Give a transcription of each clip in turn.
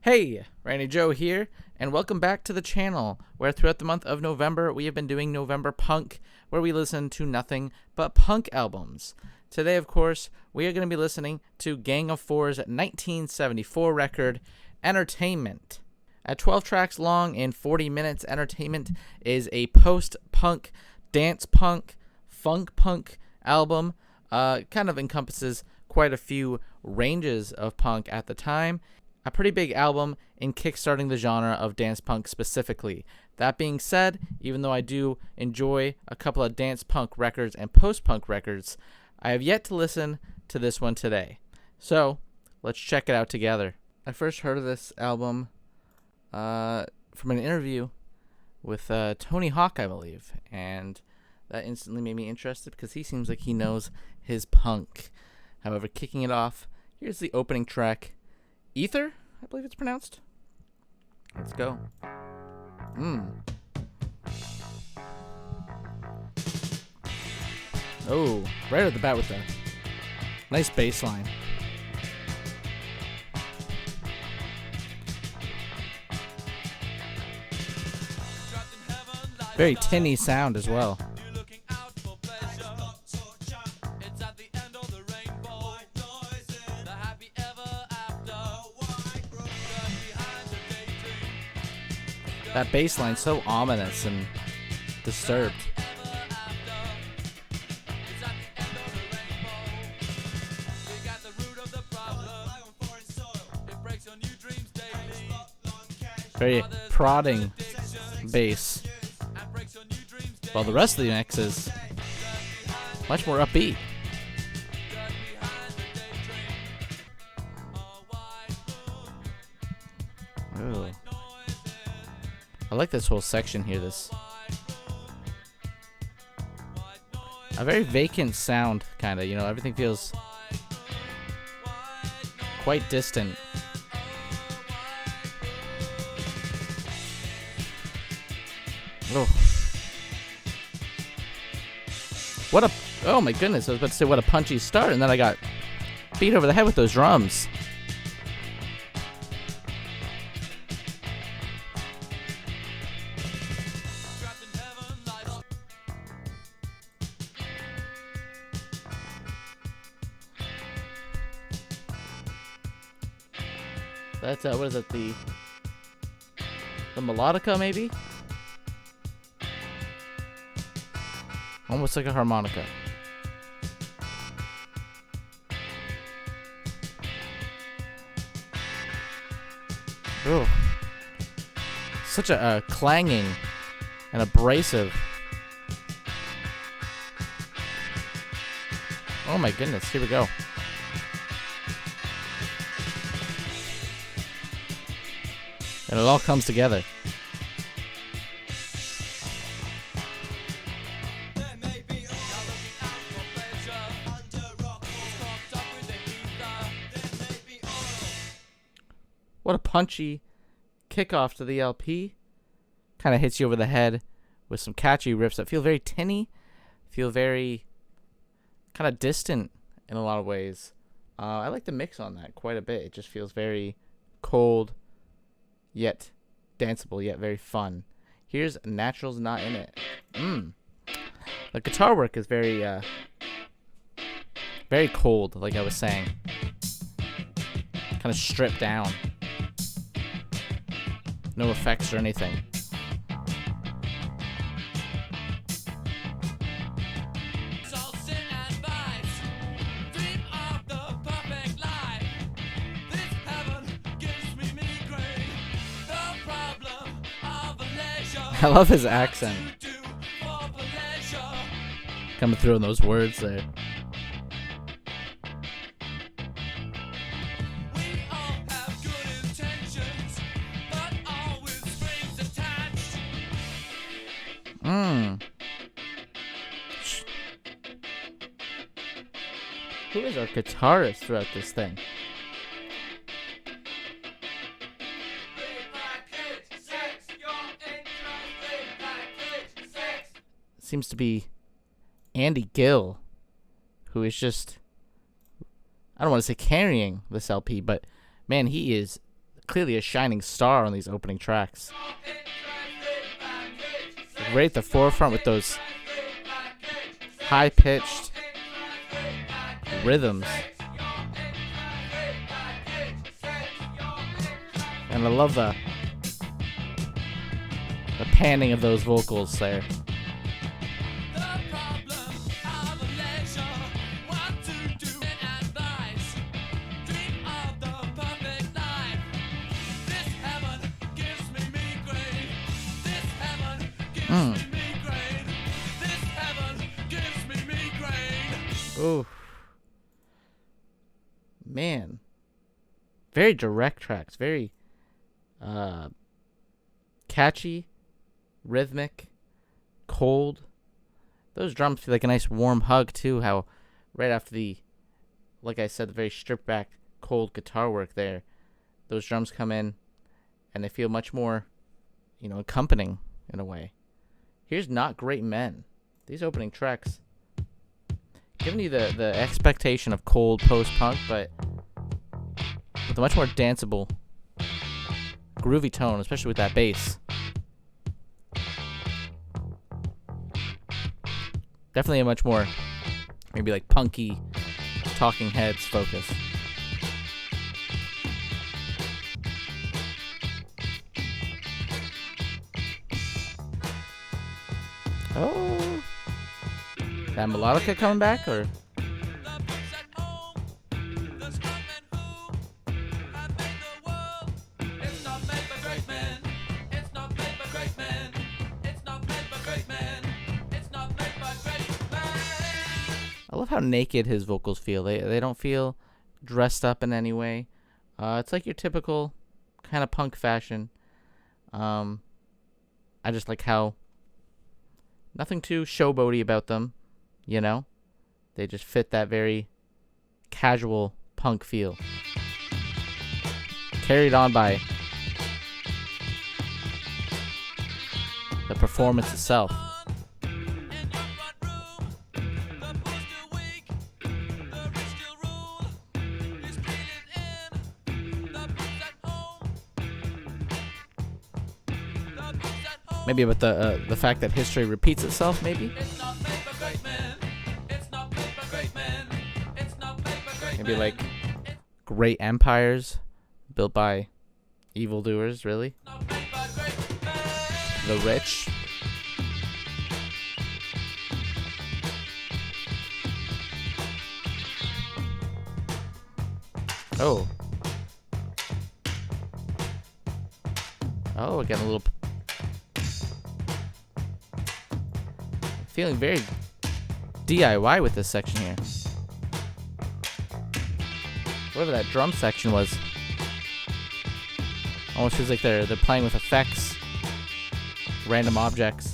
Hey, Randy Joe here, and welcome back to the channel, where throughout the month of November, we have been doing November Punk, where we listen to nothing but punk albums. Today, of course, we are going to be listening to Gang of Four's 1974 record, Entertainment. At 12 tracks long and 40 minutes, Entertainment is a post-punk, dance punk, funk punk album. Kind of encompasses quite a few ranges of punk at the time. A pretty big album in kickstarting the genre of dance punk specifically. That being said, even though I do enjoy a couple of dance punk records and post-punk records, I have yet to listen to this one today. So, let's check it out together. I first heard of this album from an interview with Tony Hawk, I believe, and that instantly made me interested because he seems like he knows his punk. However, kicking it off, here's the opening track, Ether, I believe it's pronounced. Let's go. Oh, right at the bat with a nice bass line. Very tinny sound as well. That bass line's so ominous and disturbed. Very prodding bass. While the rest of the mix is much more upbeat. Ooh. I like this whole section here, a very vacant sound, kind of, everything feels quite distant. Oh. Oh my goodness, I was about to say what a punchy start, and then I got beat over the head with those drums. That's what is it? The melodica, maybe? Almost like a harmonica. Ooh. Such a clanging and abrasive. Oh my goodness, here we go. And it all comes together. What a punchy kickoff to the LP. Kind of hits you over the head with some catchy riffs that feel very tinny, feel very kind of distant in a lot of ways. I like the mix on that quite a bit. It just feels very cold, yet danceable, yet very fun. Here's Natural's Not In It. The guitar work is very cold, like I was saying. Kind of stripped down. No effects or anything. I love his accent coming through in those words there. Who is our guitarist throughout this thing? Seems to be Andy Gill, who is just, I don't want to say carrying this LP, but man, he is clearly a shining star on these opening tracks. Right at the forefront with those high-pitched rhythms. And I love the panning of those vocals there. Ooh. Man. Very direct tracks. Very catchy, rhythmic, cold. Those drums feel like a nice warm hug too. How right after the, like I said, the very stripped back, cold guitar work there, those drums come in and they feel much more, accompanying in a way. Here's Not Great Men. These opening tracks giving you the expectation of cold post-punk, but with a much more danceable, groovy tone, especially with that bass. Definitely a much more, maybe like punky, Talking Heads focus. Oh, that melodica coming back, or? I love how naked his vocals feel. They don't feel dressed up in any way. It's like your typical kind of punk fashion. I just like how nothing too showboaty about them, They just fit that very casual punk feel. Carried on by the performance itself. Maybe about the fact that history repeats itself, maybe? Maybe like great empires built by evildoers, really? The rich. Oh, we're getting a little... Feeling very DIY with this section here. Whatever that drum section was. Almost feels like they're playing with effects, random objects.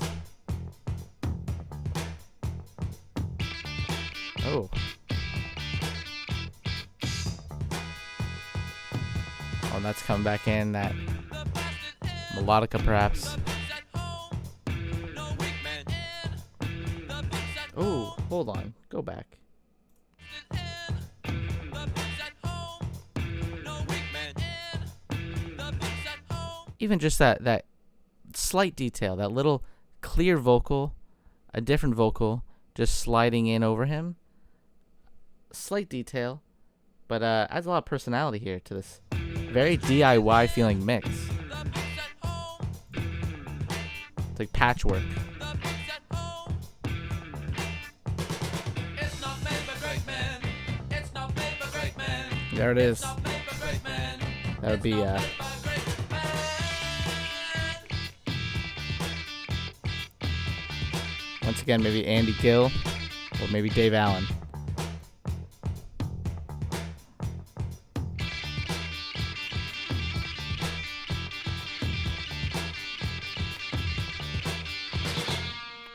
Oh. Oh, and that's coming back in, that melodica perhaps. Oh, hold on. Go back. Even just that slight detail, that little clear vocal, a different vocal, just sliding in over him. Slight detail, but adds a lot of personality here to this very DIY feeling mix. It's like patchwork. There it is. That would be once again maybe Andy Gill or maybe Dave Allen.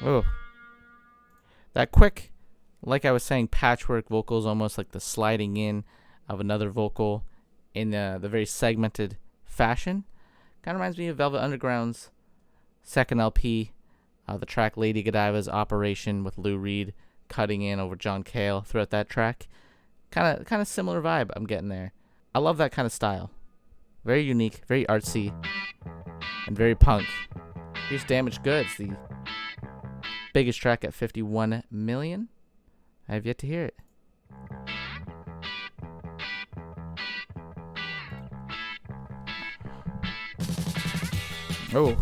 Oh, that quick, like I was saying, patchwork vocals, almost like the sliding in of another vocal in the very segmented fashion. Kind of reminds me of Velvet Underground's second LP, the track Lady Godiva's Operation, with Lou Reed cutting in over John Cale throughout that track. Kind of similar vibe I'm getting there. I love that kind of style. Very unique, very artsy, and very punk. Here's Damaged Goods, the biggest track at 51 million. I have yet to hear it. Oh,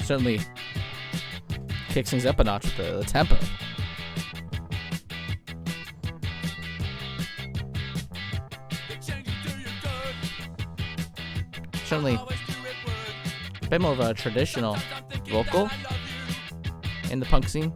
certainly kicks things up a notch with the tempo. Certainly a bit more of a traditional vocal in the punk scene.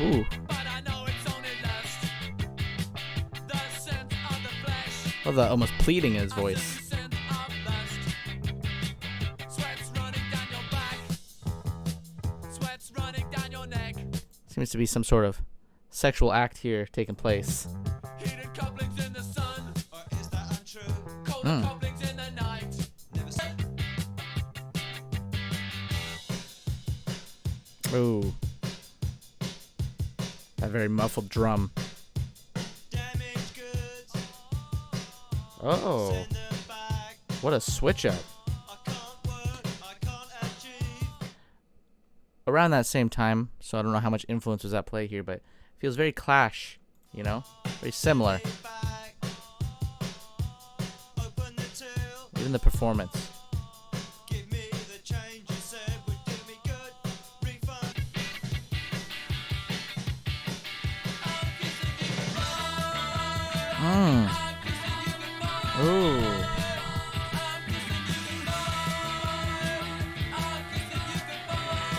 Ooh. Love that almost pleading in his voice. Seems to be some sort of sexual act here taking place. Ooh. That very muffled drum. Oh. What a switch up. Around that same time, so I don't know how much influence was at play here, but it feels very Clash, you know? Very similar. Even the performance. Ooh.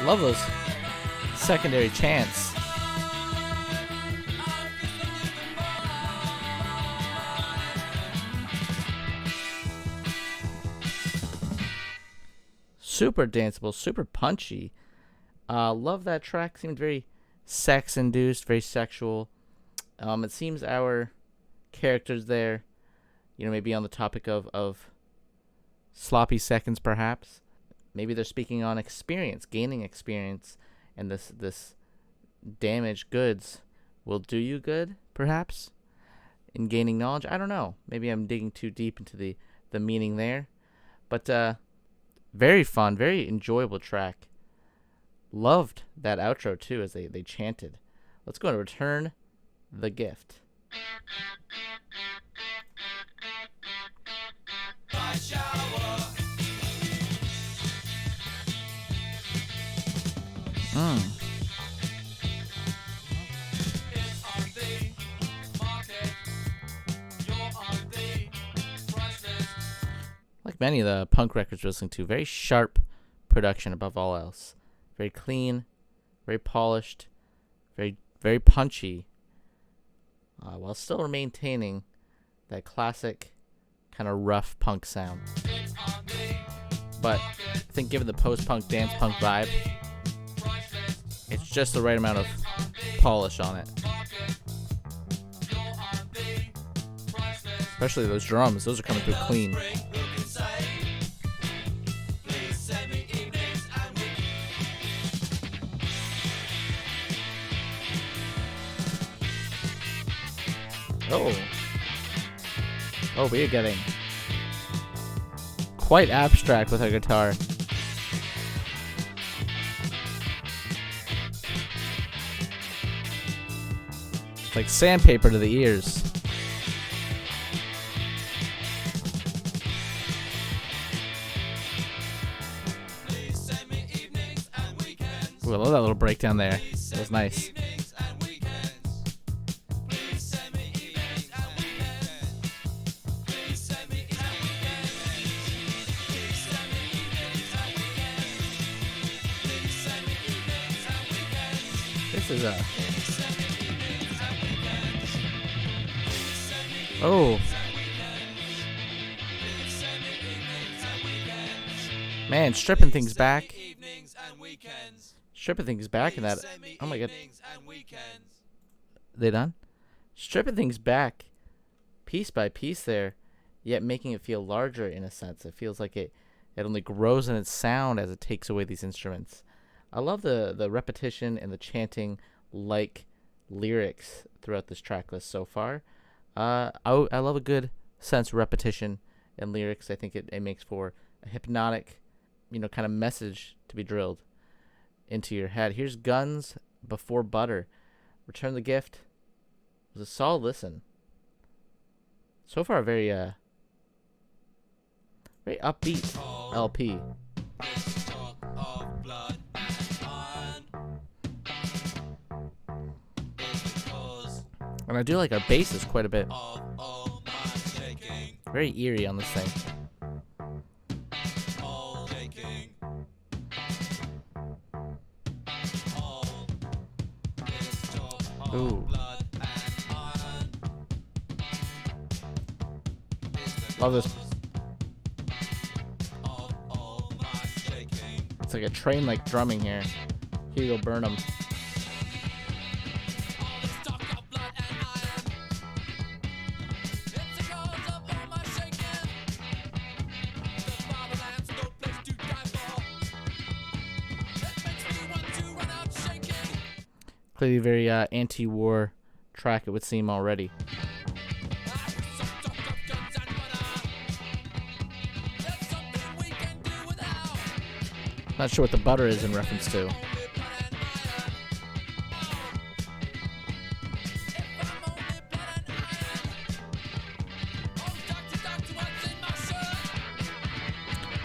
Love those secondary chants. Super danceable, super punchy. Love that track. Seemed very sex-induced, very sexual. It seems our characters there, you know, maybe on the topic of sloppy seconds, perhaps. Maybe they're speaking on experience, gaining experience, and this damaged goods will do you good, perhaps, in gaining knowledge. I don't know. Maybe I'm digging too deep into the meaning there. But very fun, very enjoyable track. Loved that outro, too, as they chanted. Let's go and return the gift. Like many of the punk records we're listening to, very sharp production above all else. Very clean, very polished, very punchy, while still maintaining that classic kind of rough punk sound. But I think given the post-punk, dance-punk vibe, it's just the right amount of polish on it. Especially those drums, those are coming through clean. Oh, we are getting quite abstract with our guitar. It's like sandpaper to the ears. Ooh, I love that little breakdown there. That was nice. This is a... Oh. Man, stripping things back. Stripping things back in that... Oh my god. They done? Stripping things back piece by piece there yet making it feel larger in a sense. It feels like it only grows in its sound as it takes away these instruments. I love the repetition and the chanting like lyrics throughout this track list so far. I love a good sense of repetition and lyrics. I think it makes for a hypnotic, kind of message to be drilled into your head. Here's Guns Before Butter. Return the Gift was a solid listen. So far, very upbeat LP. And I do like our basses quite a bit. Very eerie on this thing. Ooh. Love this. It's like a train like drumming here. Here you go, Burnham. Clearly very anti-war track, it would seem already. Not sure what the butter is in reference to.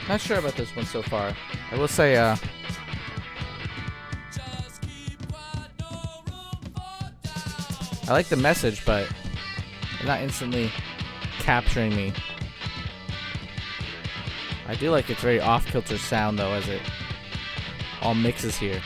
Not sure about this one so far. I will say, I like the message, but not instantly capturing me. I do like its very off-kilter sound, though, as it all mixes here.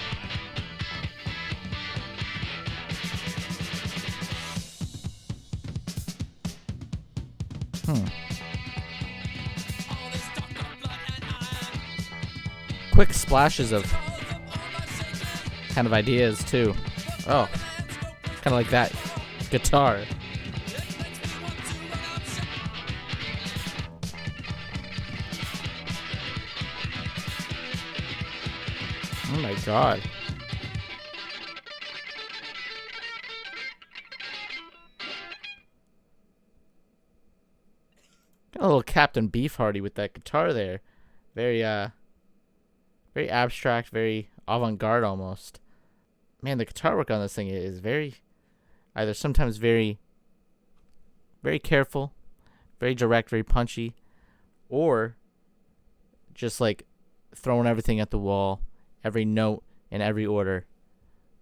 Quick splashes of kind of ideas, too. Oh, kind of like that guitar. Oh my god. Got a little Captain Beefhearty with that guitar there. Very very abstract, very avant-garde almost. Man, the guitar work on this thing is very, either sometimes very careful, very direct, very punchy, or just like throwing everything at the wall, every note in every order,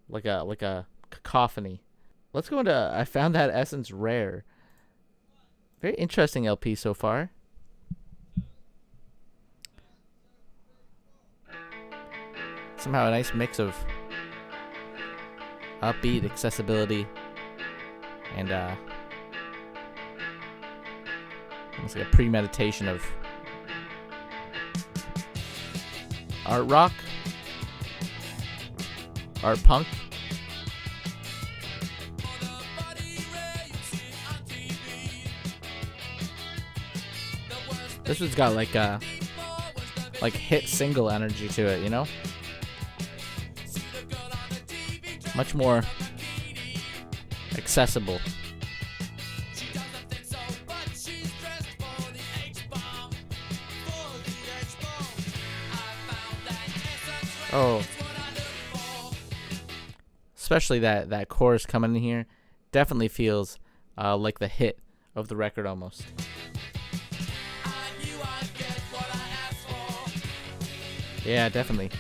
like a cacophony. Let's go into I Found That Essence Rare. Very interesting LP so far. Somehow a nice mix of upbeat accessibility and almost like a premeditation of art rock, art punk. This one's got like hit single energy to it, you know? Much more accessible. Oh. Especially that chorus coming in here definitely feels like the hit of the record almost. Yeah, definitely.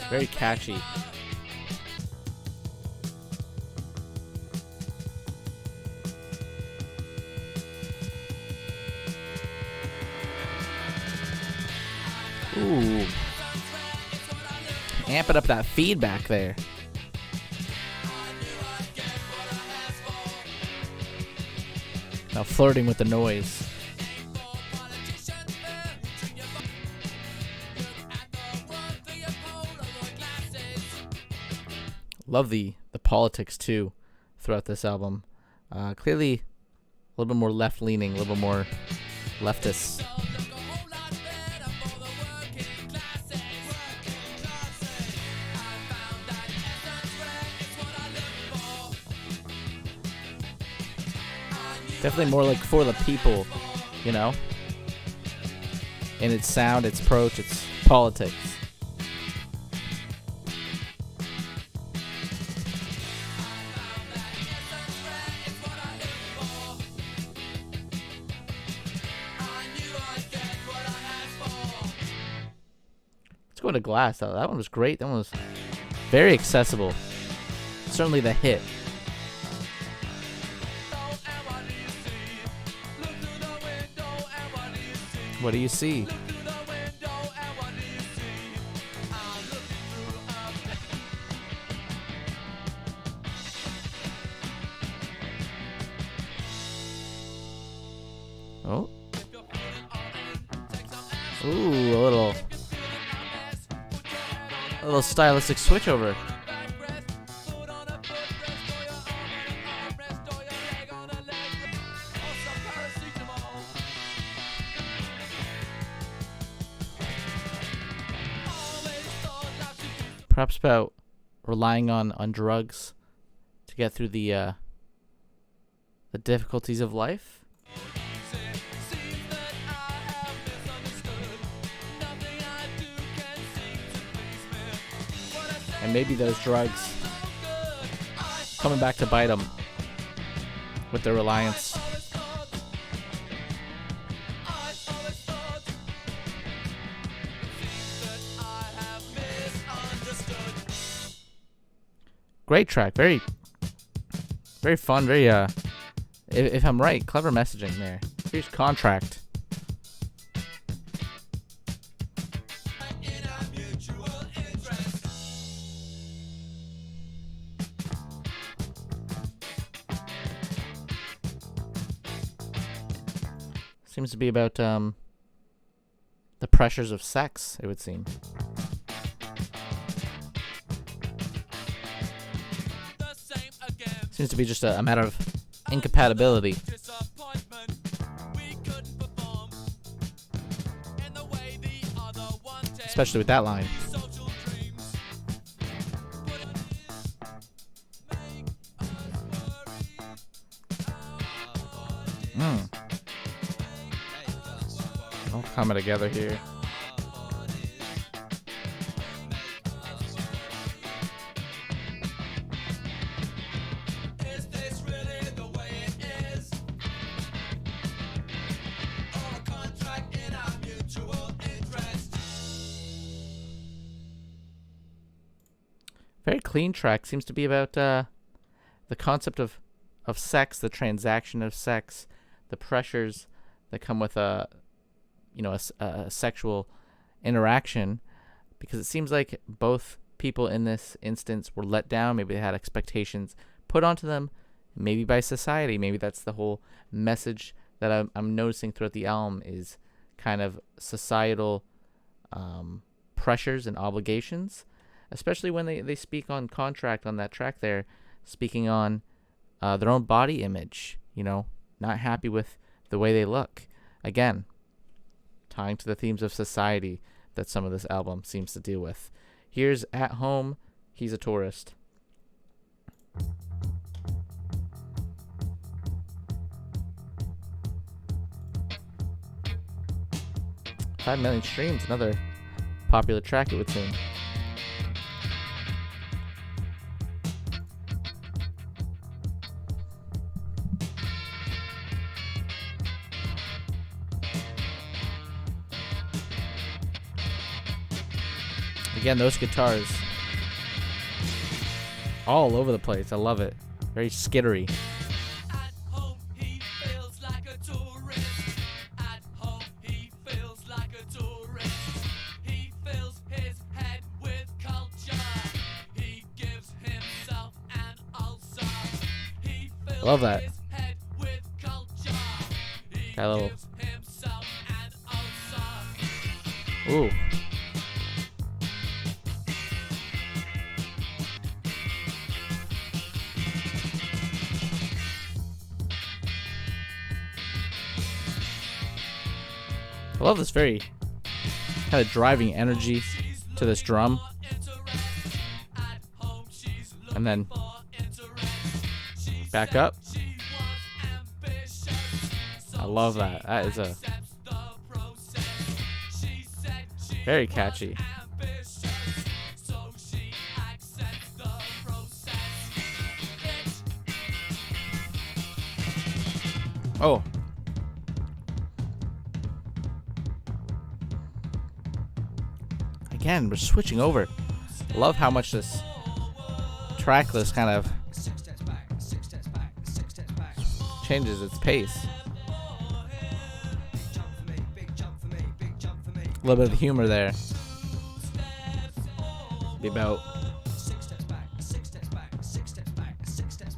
Very catchy. Ooh. Amping up that feedback there. Now flirting with the noise. Love the politics too throughout this album. Clearly a little bit more left-leaning, a little bit more leftist. Definitely more like for the people, you know? In its sound, its approach, its politics. Let's go to Glass. That one was great. That one was very accessible. Certainly the hit. What do you see? Oh. Ooh, a little stylistic switchover. Perhaps about relying on drugs to get through the difficulties of life. And maybe those drugs coming back to bite them with their reliance. Great track, very fun, very if I'm right, clever messaging there. Here's Contract. Seems to be about the pressures of sex, it would seem. Seems to be just a matter of incompatibility. Especially with that line. All coming together here. Very clean track. Seems to be about the concept of sex, the transaction of sex, the pressures that come with a sexual interaction, because it seems like both people in this instance were let down. Maybe they had expectations put onto them, maybe by society. Maybe that's the whole message that I'm noticing throughout the album, is kind of societal pressures and obligations, especially when they speak on Contract on that track there, speaking on their own body image, not happy with the way they look. Again, tying to the themes of society that some of this album seems to deal with. Here's At Home, He's a Tourist. 5 million streams, another popular track, it would seem. Again, those guitars all over the place. I love it. Very skittery. At home, he feels like a tourist. At home, he feels like a tourist. He fills his head with culture. He gives himself an ulcer. He fills Love that. his head with culture. He Got a little- gives himself an ulcer. Ooh. I love this very kind of driving energy to this drum. And then back up. I love that. That is a very catchy. Oh. Again, we're switching over. I love how much this track list kind of changes its pace. A little bit of humor there. Be about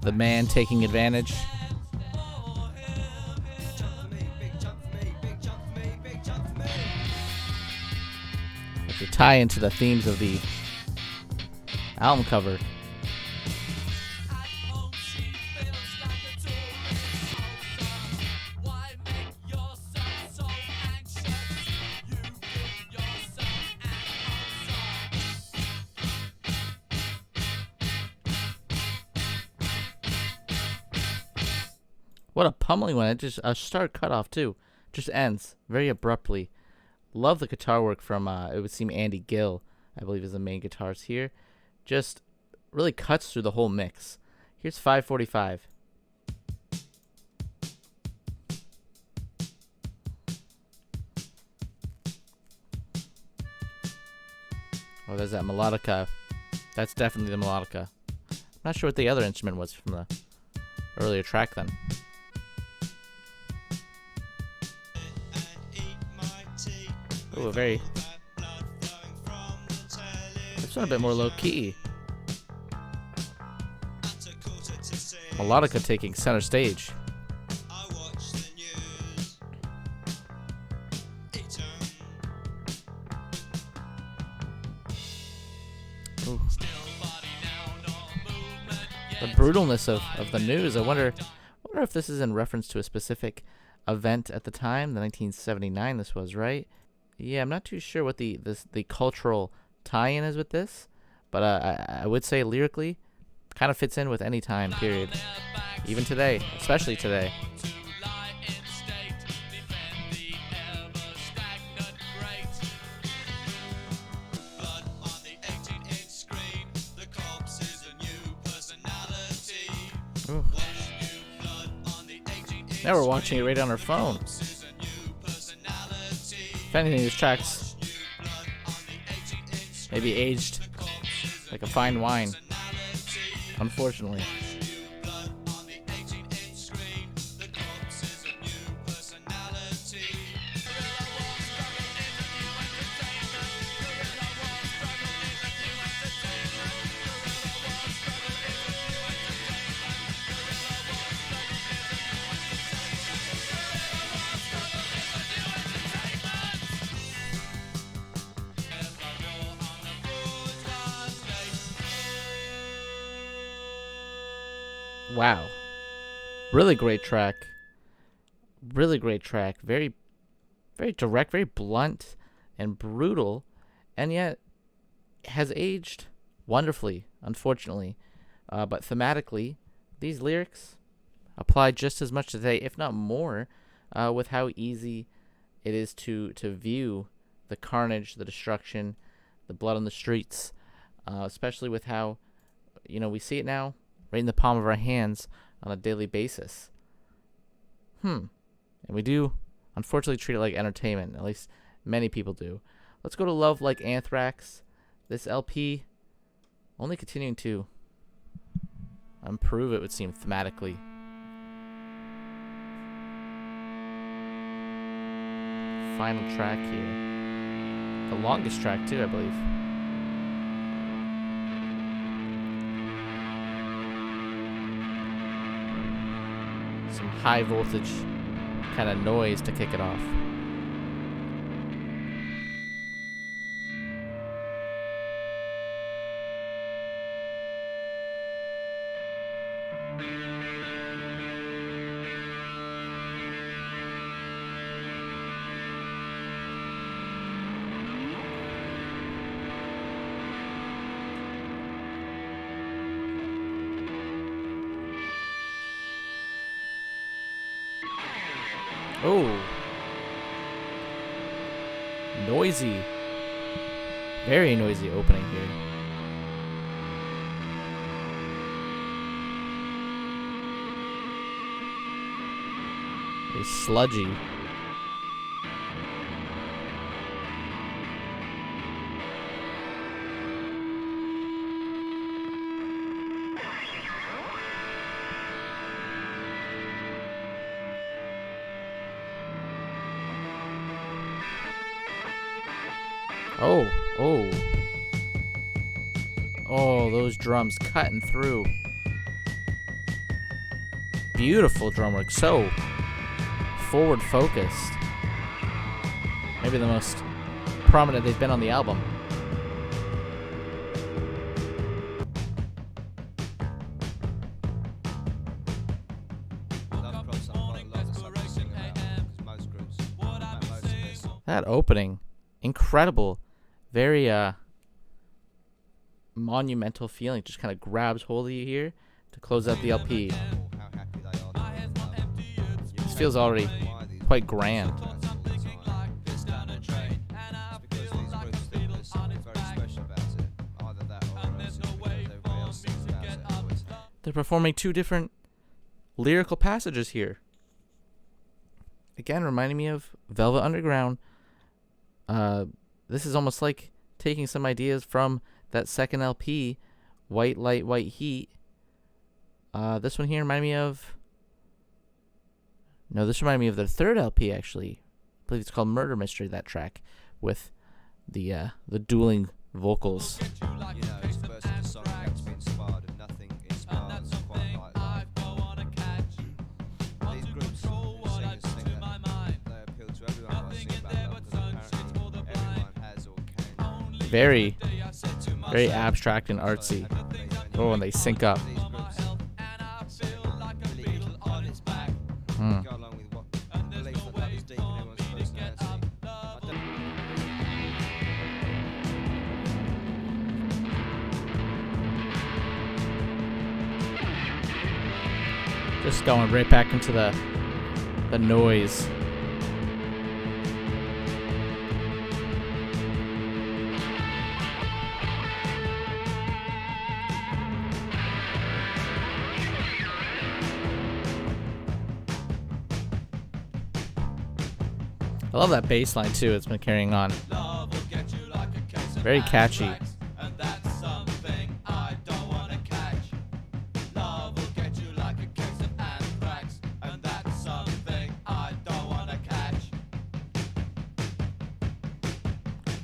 the man taking advantage. To tie into the themes of the album cover. What a pummeling one. It just a sharp cutoff too. Just ends very abruptly. Love the guitar work from it would seem Andy Gill, I believe is the main guitarist here. Just really cuts through the whole mix. Here's 545. Oh, there's that melodica. That's definitely the melodica. Not sure what the other instrument was from the earlier track then. Ooh, a very... This one a bit more low-key. Melodica taking center stage. Ooh. The brutalness of the news. I wonder if this is in reference to a specific event at the time, the 1979 this was, right? Yeah, I'm not too sure what the cultural tie-in is with this, but I would say lyrically, kind of fits in with any time period, even today, especially today. Ooh. Now we're watching it right on our phone. If anything, this track's maybe aged like a fine wine, unfortunately. Wow. Really great track. Really great track. Very, very direct, very blunt and brutal, and yet has aged wonderfully, unfortunately. But thematically, these lyrics apply just as much today, if not more, with how easy it is to view the carnage, the destruction, the blood on the streets, especially with how, we see it now right in the palm of our hands on a daily basis. And we do, unfortunately, treat it like entertainment. At least many people do. Let's go to Love Like Anthrax. This LP only continuing to improve, it would seem, thematically. Final track here. The longest track, too, I believe. Some high voltage kind of noise to kick it off. Oh. Noisy. Very noisy opening here. Very sludgy. Oh, oh. Oh, those drums cutting through. Beautiful drum work. So forward focused. Maybe the most prominent they've been on the album. That opening, incredible. Very monumental feeling. Just kind of grabs hold of you here to close out the LP. This feels already quite grand. They're performing two different lyrical passages here. Again, reminding me of Velvet Underground. This is almost like taking some ideas from that second LP, White Light, White Heat. This one here reminded me of... No, this reminded me of their third LP, actually. I believe it's called Murder Mystery, that track, with the dueling vocals. Very, very abstract and artsy. Oh, and they sync up. Just going right back into the noise. I love that bass line too. It's been carrying on. Very catchy.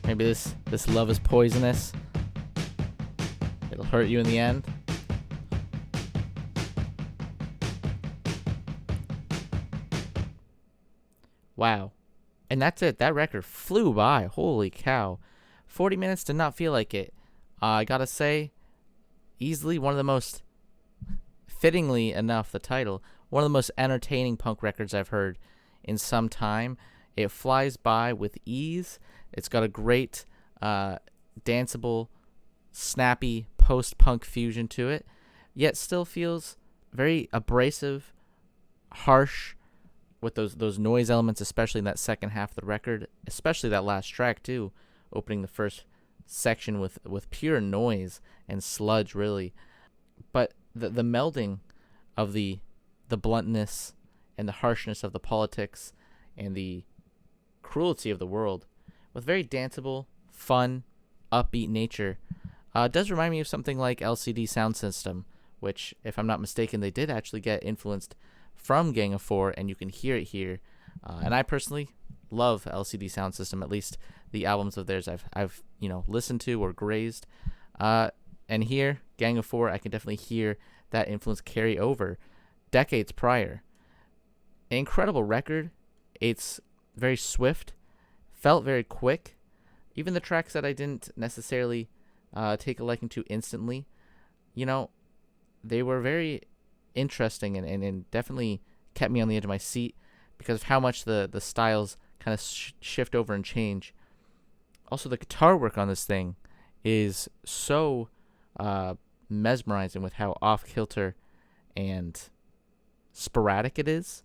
Maybe this love is poisonous. It'll hurt you in the end. Wow. And that's it. That record flew by. Holy cow. 40 minutes did not feel like it. I gotta say, easily one of the most, fittingly enough, the title, one of the most entertaining punk records I've heard in some time. It flies by with ease. It's got a great, danceable, snappy post-punk fusion to it, yet still feels very abrasive, harsh, with those noise elements, especially in that second half of the record, especially that last track too, opening the first section with pure noise and sludge, really. But the melding of the bluntness and the harshness of the politics and the cruelty of the world with very danceable, fun, upbeat nature does remind me of something like LCD Soundsystem, which, if I'm not mistaken, they did actually get influenced from Gang of Four, and you can hear it here. And I personally love LCD Soundsystem, at least the albums of theirs I've listened to or grazed. And here, Gang of Four, I can definitely hear that influence carry over decades prior. An incredible record. It's very swift, felt very quick. Even the tracks that I didn't necessarily take a liking to instantly, they were very interesting and definitely kept me on the edge of my seat because of how much the styles kind of shift over and change. Also, the guitar work on this thing is so mesmerizing with how off-kilter and sporadic it is,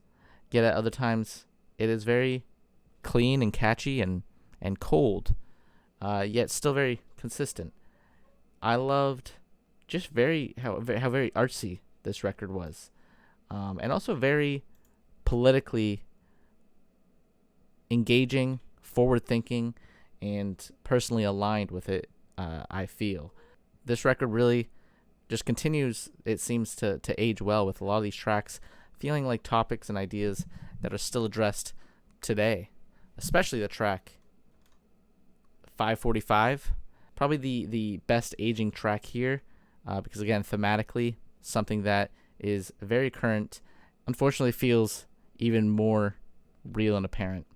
yet at other times it is very clean and catchy and cold, yet still very consistent. I loved just how very artsy this record was, and also very politically engaging, forward-thinking, and personally aligned with it. I feel this record really just continues, it seems, to age well, with a lot of these tracks feeling like topics and ideas that are still addressed today, especially the track 545, probably the best aging track here, because again, thematically, something that is very current, unfortunately feels even more real and apparent.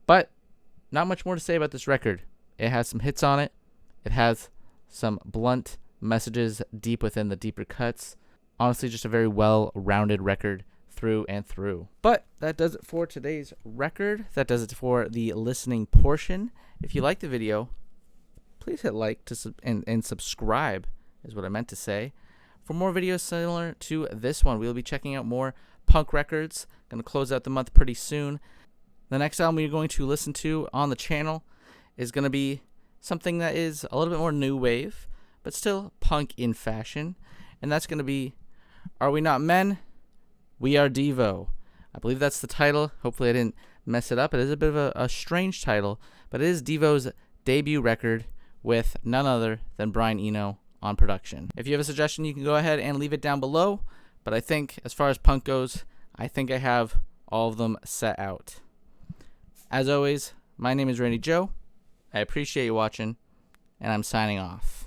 But not much more to say about this record. It has some hits on it. It has some blunt messages deep within the deeper cuts. Honestly, just a very well-rounded record through and through. But that does it for today's record. That does it for the listening portion. If you like the video, please hit like and subscribe is what I meant to say. For more videos similar to this one, we'll be checking out more punk records. Going to close out the month pretty soon. The next album you're going to listen to on the channel is going to be something that is a little bit more new wave, but still punk in fashion. And that's going to be Are We Not Men? We Are Devo. I believe that's the title. Hopefully I didn't mess it up. It is a bit of a strange title, but it is Devo's debut record with none other than Brian Eno on production. If you have a suggestion, you can go ahead and leave it down below. But I think as far as punk goes, I think I have all of them set out. As always, my name is Randy Joe. I appreciate you watching, and I'm signing off.